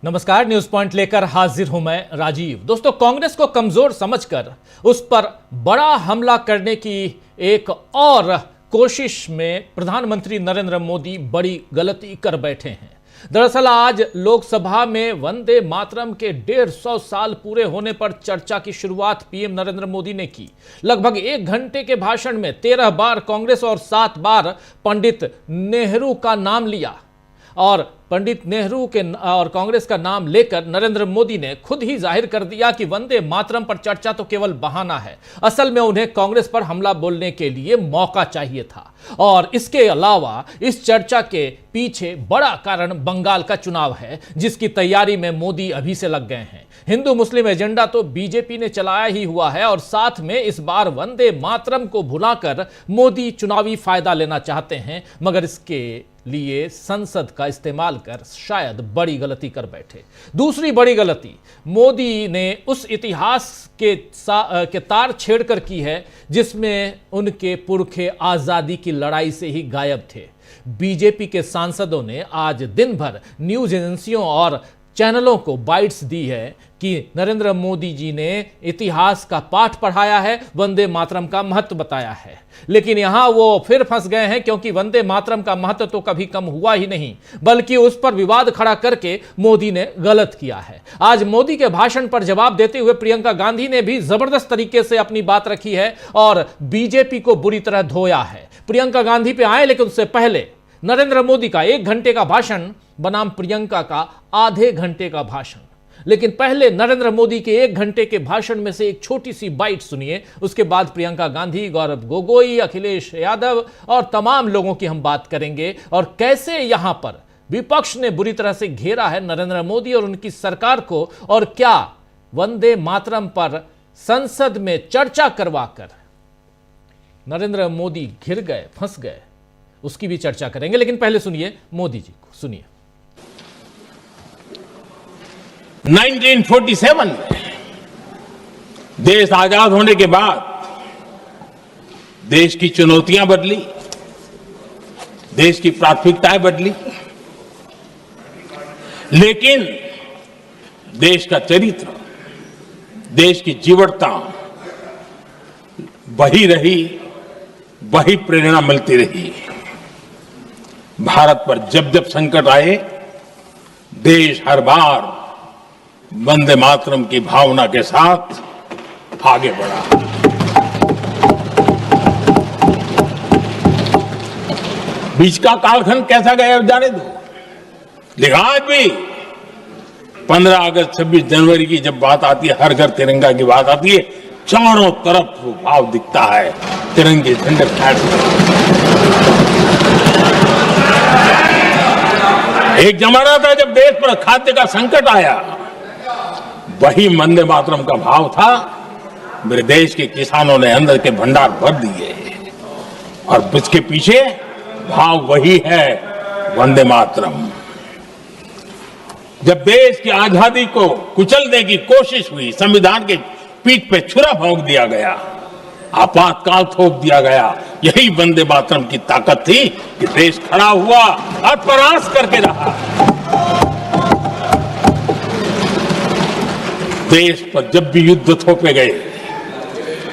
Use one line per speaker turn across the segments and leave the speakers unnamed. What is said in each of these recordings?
नमस्कार, news point लेकर हाजिर हूं मैं राजीव। दोस्तों, कांग्रेस को कमजोर समझकर उस पर बड़ा हमला करने की एक और कोशिश में प्रधानमंत्री नरेंद्र मोदी बड़ी गलती कर बैठे हैं। दरअसल आज लोकसभा में वंदे मातरम के 150 साल पूरे होने पर चर्चा की शुरुआत पीएम नरेंद्र मोदी ने की। लगभग 1 घंटे के भाषण में 13 बार कांग्रेस और 7 बार पंडित नेहरू का नाम लिया और पंडित नेहरू के और कांग्रेस का नाम लेकर नरेंद्र मोदी ने खुद ही जाहिर कर दिया कि वंदे मातरम पर चर्चा तो केवल बहाना है। असल में उन्हें कांग्रेस पर हमला बोलने के लिए मौका चाहिए था। और इसके अलावा इस चर्चा के पीछे बड़ा कारण बंगाल का चुनाव है, जिसकी तैयारी में मोदी अभी से लग गए हैं। हिंदू मुस्लिम एजेंडा तो बीजेपी ने चलाया ही हुआ है और साथ में इस बार वंदे मातरम को भुलाकर मोदी चुनावी फायदा लेना चाहते हैं, मगर इसके लिए संसद का इस्तेमाल कर शायद बड़ी गलती कर बैठे। दूसरी बड़ी गलती मोदी ने उस इतिहास के तार छेड़कर की है जिसमें उनके पुरखे आजादी की लड़ाई से ही गायब थे। बीजेपी के सांसदों ने आज दिन भर न्यूज एजेंसियों और चैनलों को बाइट्स दी है कि नरेंद्र मोदी जी ने इतिहास का पाठ पढ़ाया है, वंदे मातरम का महत्व बताया है। लेकिन यहां वो फिर फंस गए हैं, क्योंकि वंदे मातरम का महत्व तो कभी कम हुआ ही नहीं, बल्कि उस पर विवाद खड़ा करके मोदी ने गलत किया है। आज मोदी के भाषण पर जवाब देते हुए प्रियंका गांधी ने भी जबरदस्त तरीके से अपनी बात रखी है और बीजेपी को बुरी तरह धोया है। प्रियंका गांधी पे आए, लेकिन उससे पहले नरेंद्र मोदी का 1 घंटे का भाषण बनाम प्रियंका का आधे घंटे का भाषण। लेकिन पहले नरेंद्र मोदी के 1 घंटे के भाषण में से एक छोटी सी बाइट सुनिए, उसके बाद प्रियंका गांधी, गौरव गोगोई, अखिलेश यादव और तमाम लोगों की हम बात करेंगे और कैसे यहां पर विपक्ष ने बुरी तरह से घेरा है नरेंद्र मोदी और उनकी सरकार को, और क्या वंदे मातरम पर संसद में चर्चा करवाकर नरेंद्र मोदी घिर गए, फंस गए, उसकी भी चर्चा करेंगे। लेकिन पहले सुनिए मोदी जी को, सुनिए।
1947 में देश आजाद होने के बाद देश की चुनौतियां बदली, देश की प्राथमिकताएं बदली, लेकिन देश का चरित्र, देश की जीवटता वही रही, वही प्रेरणा मिलती रही। भारत पर जब जब संकट आए, देश हर बार वंदे मातरम की भावना के साथ आगे बढ़ा। बीच का कालखंड कैसा गया जाने दो, लेकिन आज भी 15 अगस्त 26 जनवरी की जब बात आती है, हर घर तिरंगा की बात आती है, चारों तरफ वो भाव दिखता है, तिरंगे झंडे एक जमाना था जब देश पर खाद्य का संकट आया, वही वंदे मातरम का भाव था। मेरे देश के किसानों ने अंदर के भंडार भर दिए और इसके पीछे भाव वही है, वंदे मातरम। जब देश की आजादी को कुचलने की कोशिश हुई, संविधान के पीठ पे छुरा भोंक दिया गया, आपातकाल थोप दिया गया, यही वंदे मातरम की ताकत थी कि देश खड़ा हुआ और परास्त करके रहा। देश पर जब भी युद्ध थोपे गए,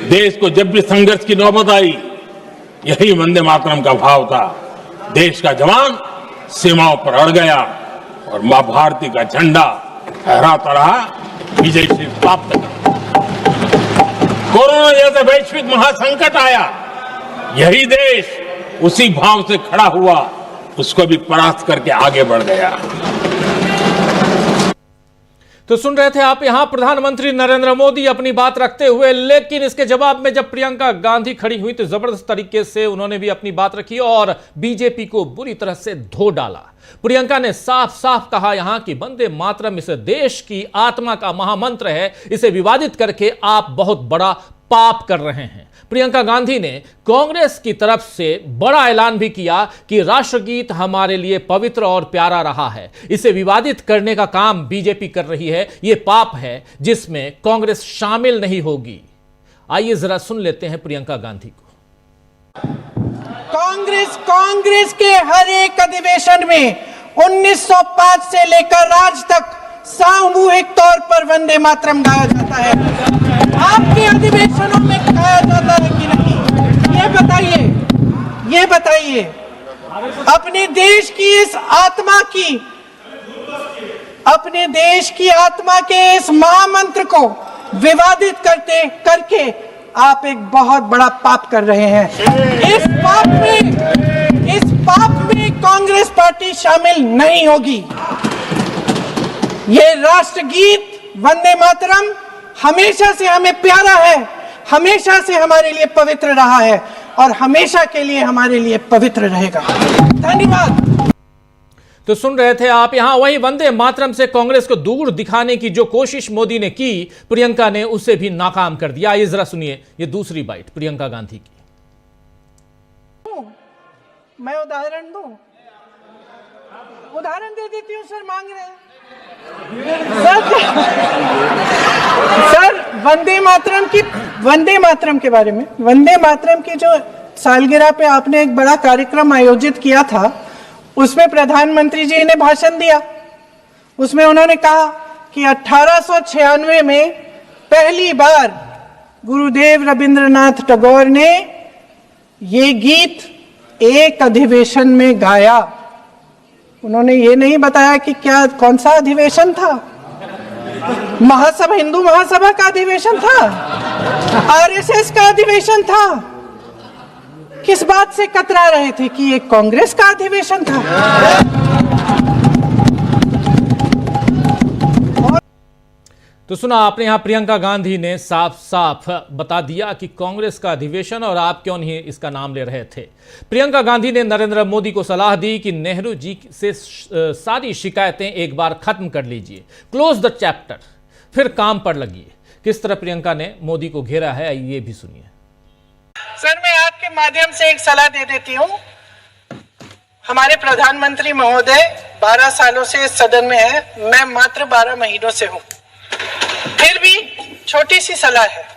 देश को जब भी संघर्ष की नौबत आई, यही वंदे मातरम का भाव था। देश का जवान सीमाओं पर अड़ गया और मां भारती का झंडा फहराता रहा, विजय श्री प्राप्त कर। कोरोना जैसा वैश्विक महासंकट आया, यही देश उसी भाव से खड़ा हुआ, उसको भी परास्त करके आगे बढ़ गया।
तो सुन रहे थे आप यहां प्रधानमंत्री नरेंद्र मोदी अपनी बात रखते हुए, लेकिन इसके जवाब में जब प्रियंका गांधी खड़ी हुई तो जबरदस्त तरीके से उन्होंने भी अपनी बात रखी और बीजेपी को बुरी तरह से धो डाला। प्रियंका ने साफ साफ कहा यहां कि वंदे मातरम इस देश की आत्मा का महामंत्र है, इसे विवादित करके आप बहुत बड़ा पाप कर रहे हैं। प्रियंका गांधी ने कांग्रेस की तरफ से बड़ा ऐलान भी किया कि राष्ट्रगीत हमारे लिए पवित्र और प्यारा रहा है, इसे विवादित करने का काम बीजेपी कर रही है, यह पाप है जिसमें कांग्रेस शामिल नहीं होगी। आइए जरा सुन लेते हैं प्रियंका गांधी को।
कांग्रेस के हर एक अधिवेशन में 1905 से लेकर आज तक सामूहिक तौर पर वंदे मातरम गाया जाता है? आपके अधिवेशनों में गाया जाता है कि नहीं? ये बताइए अपने देश की इस आत्मा की, अपने देश की आत्मा के इस महामंत्र को विवादित करके आप एक बहुत बड़ा पाप कर रहे हैं। इस पाप में कांग्रेस पार्टी शामिल नहीं होगी। ये राष्ट्रगीत वंदे मातरम हमेशा से हमें प्यारा है, हमेशा से हमारे लिए पवित्र रहा है और हमेशा के लिए हमारे लिए पवित्र रहेगा। धन्यवाद।
तो सुन रहे थे आप यहां, वही वंदे मातरम से कांग्रेस को दूर दिखाने की जो कोशिश मोदी ने की, प्रियंका ने उसे भी नाकाम कर दिया। आइए जरा सुनिए ये दूसरी बाइट प्रियंका गांधी की।
मैं उदाहरण दे देती हूँ सर, मांग रहे हैं सर वंदे मातरम के बारे में, वंदे मातरम की जो सालगिरह पे आपने एक बड़ा कार्यक्रम आयोजित किया था, उसमें प्रधानमंत्री जी ने भाषण दिया। उसमें उन्होंने कहा कि 1896 में पहली बार गुरुदेव रविंद्रनाथ टैगोर ने ये गीत एक अधिवेशन में गाया। उन्होंने ये नहीं बताया कि कौन सा अधिवेशन था। महासभा, हिंदू महासभा का अधिवेशन था, आरएसएस का अधिवेशन था। किस बात से कतरा रहे थे कि ये कांग्रेस का अधिवेशन था?
तो सुना आपने, यहां प्रियंका गांधी ने साफ साफ बता दिया कि कांग्रेस का अधिवेशन, और आप क्यों नहीं इसका नाम ले रहे थे। प्रियंका गांधी ने नरेंद्र मोदी को सलाह दी कि नेहरू जी से सारी शिकायतें एक बार खत्म कर लीजिए, क्लोज द चैप्टर, फिर काम पर लगिए। किस तरह प्रियंका ने मोदी को घेरा है, ये भी सुनिए।
सर, मैं आपके माध्यम से एक सलाह दे देती हूँ। हमारे प्रधानमंत्री महोदय 12 सालों से इस सदन में है, मैं मात्र 12 महीनों से हूँ। फिर भी छोटी सी सलाह है।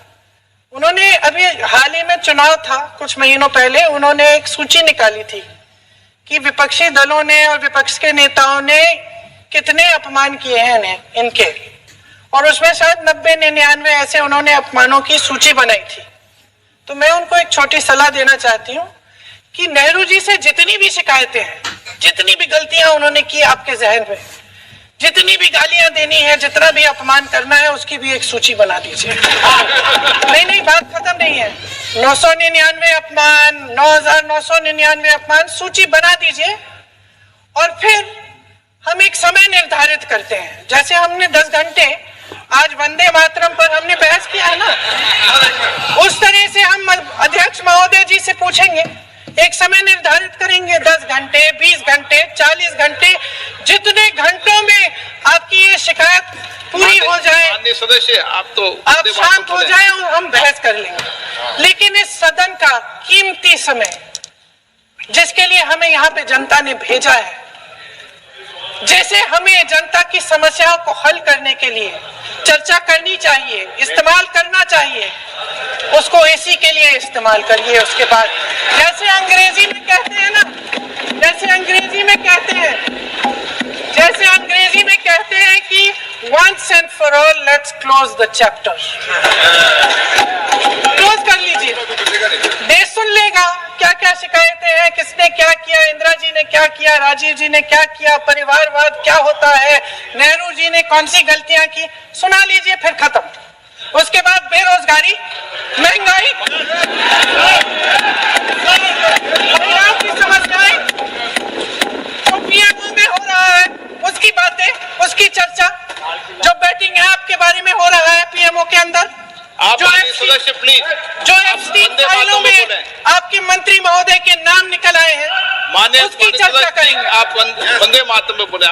उन्होंने अभी हाल ही में चुनाव था, कुछ महीनों पहले उन्होंने एक सूची निकाली थी कि विपक्षी दलों ने और विपक्ष के नेताओं ने कितने अपमान किए हैं इनके, और उसमें शायद 90-99 ऐसे उन्होंने अपमानों की सूची बनाई थी। तो मैं उनको एक छोटी सलाह देना चाहती हूँ कि नेहरू जी से जितनी भी शिकायतें हैं, जितनी भी गलतियां उन्होंने की आपके जहन में, जितनी भी गालियां देनी है, जितना भी अपमान करना है, उसकी भी एक सूची बना दीजिए। नहीं, बात खत्म नहीं है। 999 अपमान, 9,999 अपमान, सूची बना दीजिए और फिर हम एक समय निर्धारित करते हैं। जैसे हमने 10 घंटे आज वंदे मातरम पर हमने बहस किया है ना, उस तरह से हम अध्यक्ष महोदय जी से पूछेंगे, एक समय निर्धारित करेंगे, 10 घंटे, 20 घंटे, 40 घंटे, जितने घंटों में आपकी ये शिकायत पूरी हो जाए,
सदस्य
आप शांत हो जाए और हम बहस कर लेंगे। लेकिन इस सदन का कीमती समय, जिसके लिए हमें यहाँ पे जनता ने भेजा है, जैसे हमें जनता की समस्याओं को हल करने के लिए चर्चा करनी चाहिए, इस्तेमाल करना चाहिए, उसको इसी के लिए इस्तेमाल करिए। उसके बाद जैसे अंग्रेजी में कहते हैं ना, जैसे अंग्रेजी में कहते हैं कि once and for all let's close the chapter, close कर लीजिए। देश सुन लेगा क्या क्या शिकायतें हैं, किसने क्या किया, इंदिरा जी ने क्या किया, राजीव जी ने क्या किया, परिवारवाद क्या होता है, नेहरू जी ने कौन सी गलतियां की, सुना लीजिए, फिर खत्म। उसके बाद बेरोजगारी, महंगाई, महिलाओं की समस्याएं, जो पीएमओ में हो रहा है उसकी बातें, उसकी चर्चा, जो बैटिंग ऐप के बारे में हो रहा है पीएमओ के अंदर, जो एफस्टीन फाइलों में आपके मंत्री महोदय के नाम निकल आए हैं, उसकी चर्चा करेंगे।
आप वंदे मातरम में बोले।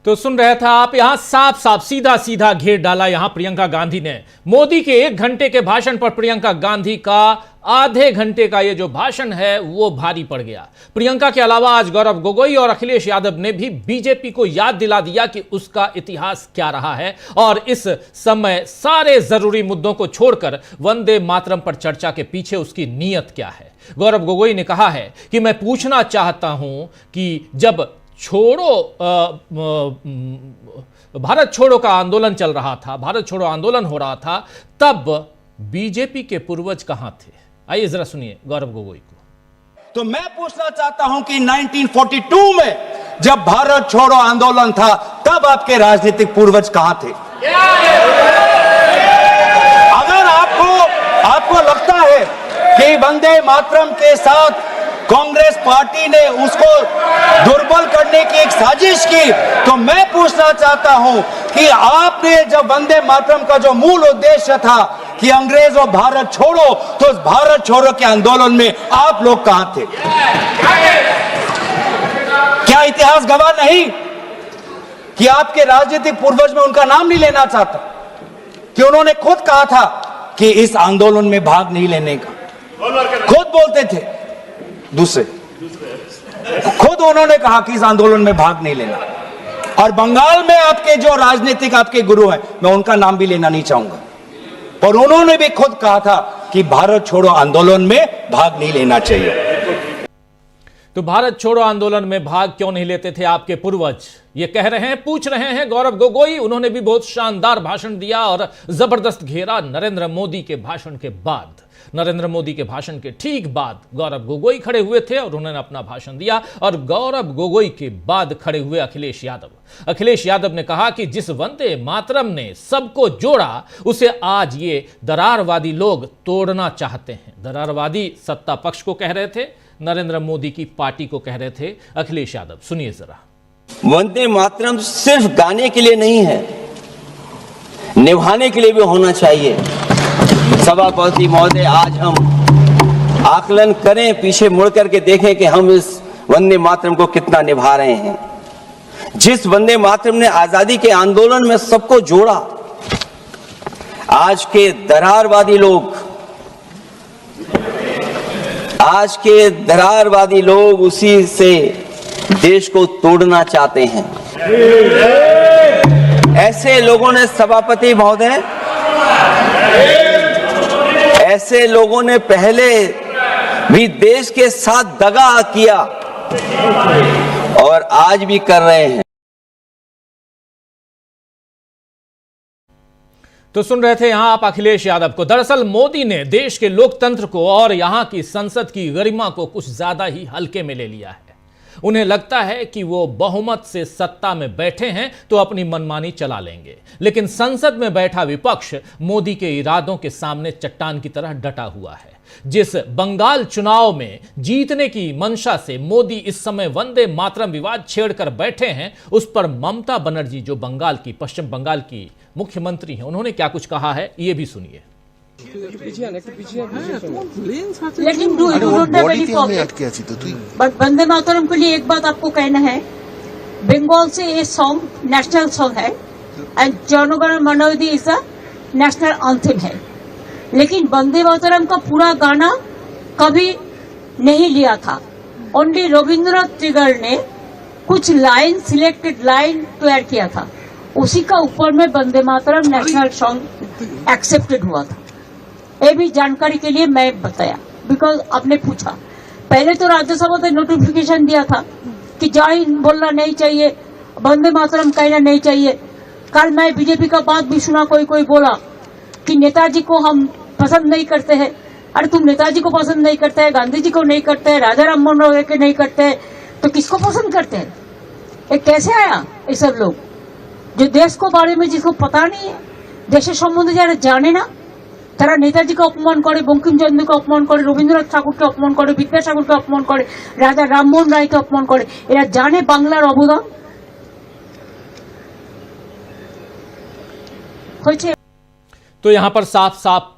तो सुन रहे थे आप, यहां साफ साफ सीधा सीधा घेर डाला यहां प्रियंका गांधी ने। मोदी के 1 घंटे के भाषण पर प्रियंका गांधी का आधे घंटे का ये जो भाषण है वो भारी पड़ गया। प्रियंका के अलावा आज गौरव गोगोई और अखिलेश यादव ने भी बीजेपी को याद दिला दिया कि उसका इतिहास क्या रहा है, और इस समय सारे जरूरी मुद्दों को छोड़कर वंदे मातरम पर चर्चा के पीछे उसकी नीयत क्या है। गौरव गोगोई ने कहा है कि मैं पूछना चाहता हूं कि जब छोड़ो भारत छोड़ो का आंदोलन चल रहा था, भारत छोड़ो आंदोलन हो रहा था, तब बीजेपी के पूर्वज कहां थे? आइए जरा सुनिए गौरव गोगोई को।
तो मैं पूछना चाहता हूं कि 1942 में जब भारत छोड़ो आंदोलन था तब आपके राजनीतिक पूर्वज कहां थे? अगर आपको लगता है कि वंदे मातरम के साथ कांग्रेस पार्टी ने उसको दुर्बल करने की एक साजिश की, तो मैं पूछना चाहता हूं कि आपने जब वंदे मातरम का जो मूल उद्देश्य था कि अंग्रेज और भारत छोड़ो, तो उस भारत छोड़ो के आंदोलन में आप लोग कहां थे? क्या इतिहास गवाह नहीं कि आपके राजनीतिक पूर्वज में उनका नाम नहीं लेना चाहता, कि उन्होंने खुद कहा था कि इस आंदोलन में भाग नहीं लेने का, खुद बोलते थे, दूसरे खुद उन्होंने कहा कि इस आंदोलन में भाग नहीं लेना। और बंगाल में आपके जो राजनीतिक आपके गुरु हैं, मैं उनका नाम भी लेना नहीं चाहूंगा, पर उन्होंने भी खुद कहा था कि भारत छोड़ो आंदोलन में भाग नहीं लेना चाहिए।
तो भारत छोड़ो आंदोलन में भाग क्यों नहीं लेते थे आपके पूर्वज? ये कह रहे हैं, पूछ रहे हैं गौरव गोगोई। उन्होंने भी बहुत शानदार भाषण दिया और जबरदस्त घेरा नरेंद्र मोदी के भाषण के बाद। नरेंद्र मोदी के भाषण के ठीक बाद गौरव गोगोई खड़े हुए थे और उन्होंने अपना भाषण दिया। और गौरव गोगोई के बाद खड़े हुए अखिलेश यादव। अखिलेश यादव ने कहा कि जिस वंदे मातरम ने सबको जोड़ा, उसे आज ये दरारवादी लोग तोड़ना चाहते हैं। दरारवादी सत्ता पक्ष को कह रहे थे, नरेंद्र मोदी की पार्टी को कह रहे थे अखिलेश यादव। सुनिए जरा।
वंदे मातरम सिर्फ गाने के लिए नहीं है, निभाने के लिए भी होना चाहिए। सभापति महोदय, आज हम आकलन करें, पीछे मुड़ करके देखें कि हम इस वंदे मातरम को कितना निभा रहे हैं। जिस वंदे मातरम ने आजादी के आंदोलन में सबको जोड़ा, आज के दरारवादी लोग उसी से देश को तोड़ना चाहते हैं। ऐसे लोगों ने, सभापति महोदय, ऐसे लोगों ने पहले भी देश के साथ दगा किया और आज भी कर रहे हैं।
तो सुन रहे थे यहां आप अखिलेश यादव को। दरअसल मोदी ने देश के लोकतंत्र को और यहां की संसद की गरिमा को कुछ ज्यादा ही हल्के में ले लिया है। उन्हें लगता है कि वो बहुमत से सत्ता में बैठे हैं तो अपनी मनमानी चला लेंगे, लेकिन संसद में बैठा विपक्ष मोदी के इरादों के सामने चट्टान की तरह डटा हुआ है। जिस बंगाल चुनाव में जीतने की मंशा से मोदी इस समय वंदे मातरम विवाद छेड़कर बैठे हैं, उस पर ममता बनर्जी, जो बंगाल की, पश्चिम बंगाल की मुख्यमंत्री हैं, उन्होंने क्या कुछ कहा है, ये भी सुनिए।
Let him do it. You don't have any problem. But Vande Mataram के लिए एक बात आपको कहना है, बंगाल से ये सॉन्ग नेशनल सॉन्ग है एंड जनगण मन अधि इज अ नेशनल एंथम है, लेकिन वंदे मातरम का पूरा गाना कभी नहीं लिया था। ओनली रविंद्रनाथ टैगोर ने कुछ लाइन, सिलेक्टेड लाइन तैयार किया था, उसी का ऊपर में Vande Mataram national song accepted हुआ था। ये भी जानकारी के लिए मैं बताया, बिकॉज आपने पूछा। पहले तो राज्यसभा ने नोटिफिकेशन दिया था कि जय हिंद बोलना नहीं चाहिए, वंदे मातरम कहना नहीं चाहिए। कल मैं बीजेपी का बात भी सुना, कोई बोला कि नेताजी को हम पसंद नहीं करते हैं। अरे तुम नेताजी को पसंद नहीं करते हैं, गांधी जी को नहीं करते हैं, राजा राम मोहन राय के नहीं करते हैं, तो किसको पसंद करते हैं? ये कैसे आया? ये सब लोग जो देश को बारे में जिसको पता नहीं है, देश सम्बन्धे যারা জানে না, তারা নেতাজিকে অপমান করে, বঙ্কিমচন্দ্রকে অপমান করে, রবীন্দ্রনাথ ঠাকুরকে অপমান করে, বিদ্যাসাগরকে অপমান করে, রাজা রামমোহন রায়কে অপমান করে। এরা জানে বাংলার অবদান হয়েছে।
तो यहां पर साफ साफ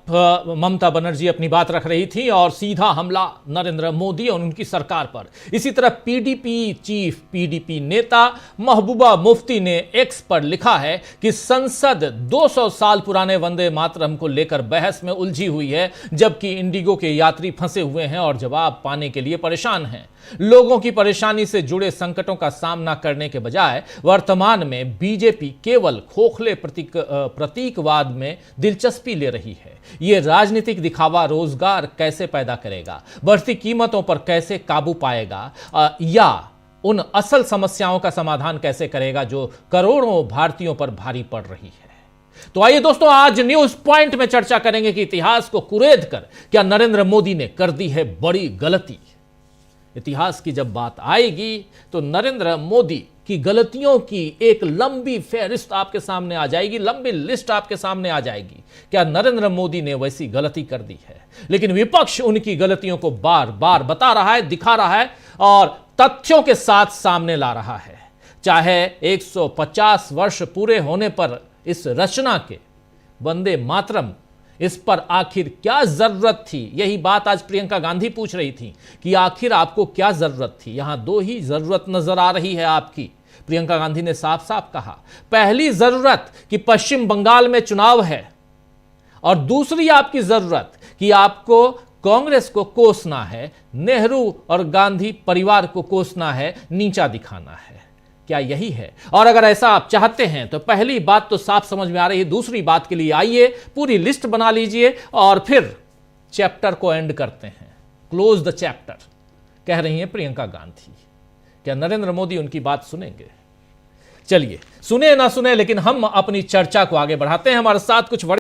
ममता बनर्जी अपनी बात रख रही थी और सीधा हमला नरेंद्र मोदी और उनकी सरकार पर। इसी तरह पीडीपी चीफ, पीडीपी नेता महबूबा मुफ्ती ने एक्स पर लिखा है कि संसद 200 साल पुराने वंदे मातरम को लेकर बहस में उलझी हुई है, जबकि इंडिगो के यात्री फंसे हुए हैं और जवाब पाने के लिए परेशान हैं। लोगों की परेशानी से जुड़े संकटों का सामना करने के बजाय वर्तमान में बीजेपी केवल खोखले प्रतीकवाद में दिलचस्पी ले रही है। यह राजनीतिक दिखावा रोजगार कैसे पैदा करेगा, बढ़ती कीमतों पर कैसे काबू पाएगा, या उन असल समस्याओं का समाधान कैसे करेगा जो करोड़ों भारतीयों पर भारी पड़ रही है। तो आइए दोस्तों, आज न्यूज पॉइंट में चर्चा करेंगे कि इतिहास को कुरेद कर क्या नरेंद्र मोदी ने कर दी है बड़ी गलती। इतिहास की जब बात आएगी तो नरेंद्र मोदी की गलतियों की एक लंबी फहरिस्त आपके सामने आ जाएगी, लंबी लिस्ट आपके सामने आ जाएगी। क्या नरेंद्र मोदी ने वैसी गलती कर दी है? लेकिन विपक्ष उनकी गलतियों को बार बार बता रहा है, दिखा रहा है और तथ्यों के साथ सामने ला रहा है। चाहे 150 वर्ष पूरे होने पर इस रचना के वंदे मातरम, इस पर आखिर क्या जरूरत थी? यही बात आज प्रियंका गांधी पूछ रही थी कि आखिर आपको क्या जरूरत थी। यहां दो ही जरूरत नजर आ रही है आपकी। प्रियंका गांधी ने साफ साफ कहा, पहली जरूरत कि पश्चिम बंगाल में चुनाव है और दूसरी आपकी जरूरत कि आपको कांग्रेस को कोसना है, नेहरू और गांधी परिवार को कोसना है, नीचा दिखाना है। क्या यही है? और अगर ऐसा आप चाहते हैं तो पहली बात तो साफ समझ में आ रही है। दूसरी बात के लिए आइए पूरी लिस्ट बना लीजिए और फिर चैप्टर को एंड करते हैं। क्लोज द चैप्टर, कह रही हैं प्रियंका गांधी। क्या नरेंद्र मोदी उनकी बात सुनेंगे? चलिए, सुने ना सुने, लेकिन हम अपनी चर्चा को आगे बढ़ाते हैं। हमारे साथ कुछ